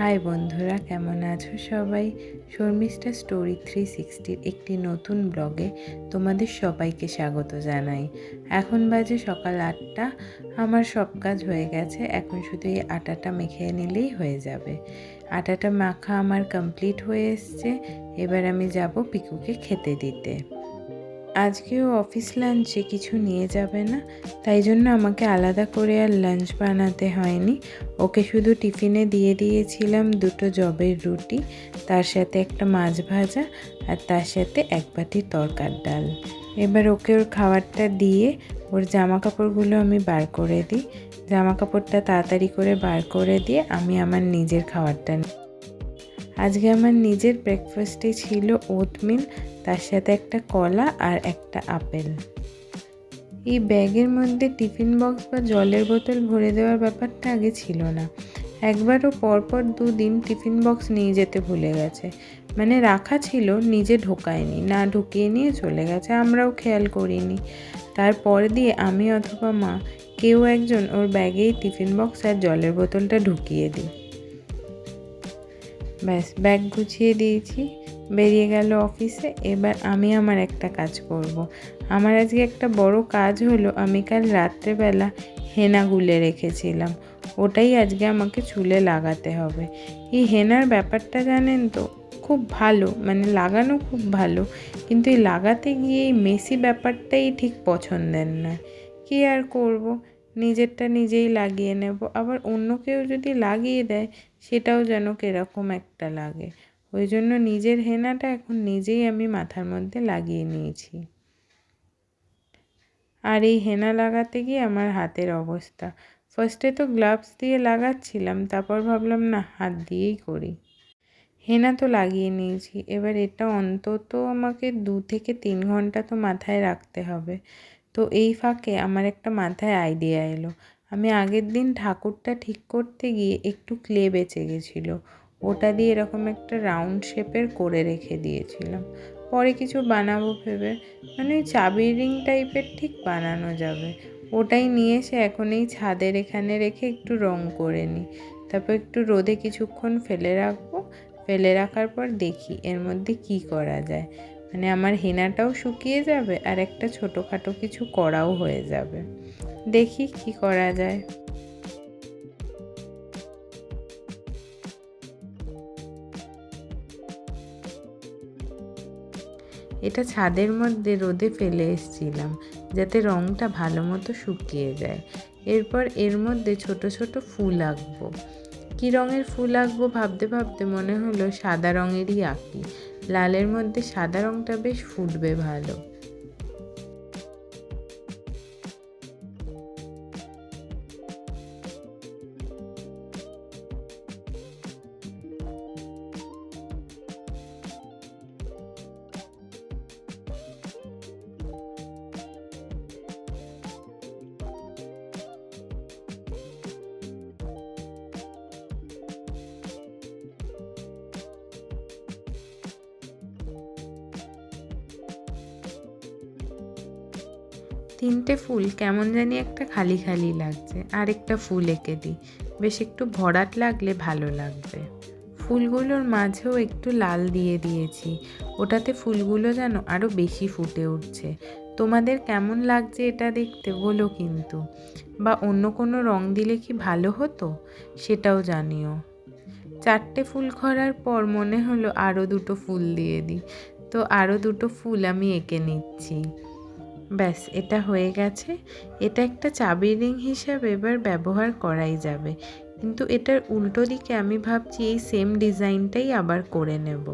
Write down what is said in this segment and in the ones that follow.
High বন্ধুরা, কেমন আছো সবাই? শর্মিষ্ঠা স্টোরি 360-র একটি নতুন ব্লগে তোমাদের সবাইকে স্বাগত জানাই। এখন বাজে সকাল 8টা। আমার সব কাজ হয়ে গেছে, এখন শুধু এই আটাটা মেখে নিলেই হয়ে যাবে। আটাটা মাখা আমার কমপ্লিট হয়ে এসছে। এবার আমি যাব পিকুকে খেতে দিতে। আজকেও অফিস লাঞ্চে কিছু নিয়ে যাবে না, তাই জন্য আমাকে আলাদা করে আর লাঞ্চ বানাতে হয়নি। ওকে শুধু টিফিনে দিয়ে দিয়েছিলাম 2টো জবের রুটি, তার সাথে একটা মাছ ভাজা আর তার সাথে 1 বাটি তরকার ডাল। এবার ওকে ওর খাবারটা দিয়ে ওর জামা কাপড়গুলো আমি বার করে দিই। জামা কাপড়টা তাড়াতাড়ি করে বার করে দিয়ে আমি আমার নিজের খাবারটা নিই। আজকে আমার নিজের ব্রেকফাস্টে ছিল ওটমিল, তার সাথে একটা কলা আর একটা আপেল। এই ব্যাগের মধ্যে টিফিন বক্স বা জলের বোতল ভরে দেওয়ার ব্যাপারটা আগে ছিল না। একবারও পরপর 2 দিন টিফিন বক্স নিয়ে যেতে ভুলে গেছে। মানে রাখা ছিল, নিজে ঢোকায়নি, না ঢুকিয়ে নিয়ে চলে গেছে, আমরাও খেয়াল করিনি। তারপর দিয়ে আমি অথবা মা কেউ একজন ওর ব্যাগেই টিফিন বক্স আর জলের বোতলটা ঢুকিয়ে দিই। ব্যাস, ব্যাগ গুছিয়ে দিয়েছি, বেরিয়ে গেল অফিসে। এবার আমি আমার একটা কাজ করব। আমার আজকে একটা বড় কাজ হলো, আমি কাল রাত্রেবেলা হেনা গুলে রেখেছিলাম, ওটাই আজকে আমাকে চুলে লাগাতে হবে। এই হেনার ব্যাপারটা জানেন তো, খুব ভালো, মানে লাগানো খুব ভালো, কিন্তু এই লাগাতে গিয়ে এই মেসি ব্যাপারটাই ঠিক পছন্দের নয়। কী আর করব, নিজেরটা নিজেই লাগিয়ে নেব, আবার অন্য কেউ যদি লাগিয়ে দেয় সেটাও যেন কীরকম একটা লাগে। ওই জন্য নিজের হেনাটা এখন নিজেই আমি মাথার মধ্যে লাগিয়ে নিয়েছি। আর এই হেনা লাগাতে গিয়ে আমার হাতের অবস্থা, ফার্স্টে তো গ্লাভস দিয়ে লাগাচ্ছিলাম, তারপর ভাবলাম না, হাত দিয়েই করি। হেনা তো লাগিয়ে নিয়েছি, এবার এটা অন্তত আমাকে 2 থেকে 3 ঘন্টা তো মাথায় রাখতে হবে। তো এই ফাঁকে আমার একটা মাথায় আইডিয়া এলো। আমি আগের দিন ঠাকুরটা ঠিক করতে গিয়ে একটু ক্লে বেঁচে গেছিলো, ওটা দিয়ে এরকম একটা রাউন্ড শেপের করে রেখে দিয়েছিলাম। পরে কিছু বানাবো ভেবে, মানে ওই চাবির রিং টাইপের ঠিক বানানো যাবে। ওটাই নিয়ে এসে এখন এই ছাদের এখানে রেখে একটু রং করে নিই, তারপর একটু রোদে কিছুক্ষণ ফেলে রাখবো। ফেলে রাখার পর দেখি এর মধ্যে কি করা যায়, মানে আমার হেনাটাও শুকিয়ে যাবে আর একটা ছোটোখাটো কিছু করাও হয়ে যাবে। দেখি কি করা যায়। এটা ছাদের মধ্যে রোদে ফেলে এসেছিলাম যাতে রঙটা ভালো মতো শুকিয়ে যায়। এরপর এর মধ্যে ছোট ছোট ফুল আঁকবো। কী রঙের ফুল আঁকবো ভাবতে ভাবতে মনে হলো সাদা রঙেরই আঁকি, লালের মধ্যে সাদা রঙটা বেশ ফুটবে ভালো। তিনটে ফুল কেমন জানি একটা খালি খালি লাগছে, আরেকটা ফুল এঁকে দিই, বেশ একটু ভরাট লাগলে ভালো লাগবে। ফুলগুলোর মাঝেও একটু লাল দিয়ে দিয়েছি, ওটাতে ফুলগুলো যেন আরও বেশি ফুটে উঠছে। তোমাদের কেমন লাগছে এটা দেখতে বলো কিন্তু, বা অন্য কোনো রং দিলে কি ভালো হতো সেটাও জানিও। 4টে ফুল করার পর মনে হলো আরও 2টো ফুল দিয়ে দিই, তো আরও 2টো ফুল আমি এঁকে নিচ্ছি। ব্যাস, এটা হয়ে গেছে। এটা একটা চাবির রিং হিসাবে এবার ব্যবহার করাই যাবে, কিন্তু এটার উল্টো দিকে আমি ভাবছি এই সেম ডিজাইনটাই আবার করে নেব।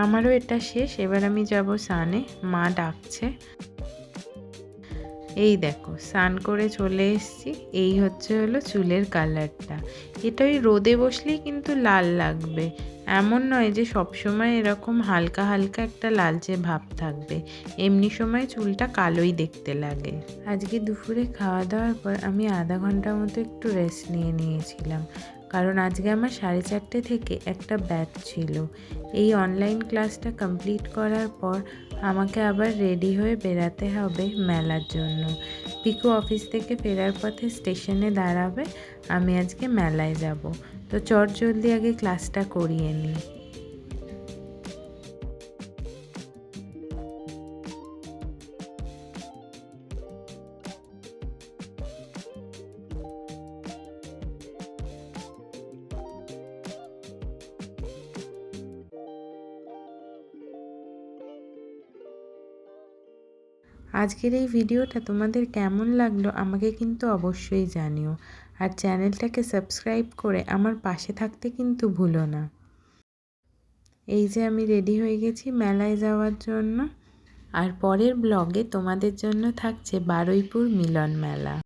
আমারও এটা শেষ, এবার আমি যাব স্নানে, মা ডাকছে। এই দেখো স্নান করে চলে এসেছি। এই হলো চুলের কালারটা। এটা ওই রোদে বসলেই কিন্তু লাল লাগবে, এমন নয় যে সবসময় এরকম হালকা হালকা একটা লালচে ভাব থাকবে, এমনি সময় চুলটা কালোই দেখতে লাগে। আজকে দুপুরে খাওয়া দাওয়ার পর আমি আধা ঘন্টার মতো একটু রেস্ট নিয়েছিলাম, কারণ আজকে আমার 4:30 থেকে একটা ব্যাচ ছিল। এই অনলাইন ক্লাসটা কমপ্লিট করার পর আমাকে আবার রেডি হয়ে বেরাতে হবে মেলার জন্য। পিকু অফিস থেকে ফেরার পথে স্টেশনে দাঁড়াবে, আমি আজকে মেলায় যাব। তো চট জলদি আগে ক্লাসটা করিয়ে নিই। আজকের এই ভিডিওটা তোমাদের কেমন লাগলো আমাকে কিন্তু অবশ্যই জানিও। আর চ্যানেলটাকে সাবস্ক্রাইব করে আমার পাশে থাকতে কিন্তু ভুলো না। এই যে আমি রেডি হয়ে গেছি মেলায় যাওয়ার জন্য। আর পরের ব্লগে তোমাদের জন্য থাকছে বারুইপুর মিলন মেলা।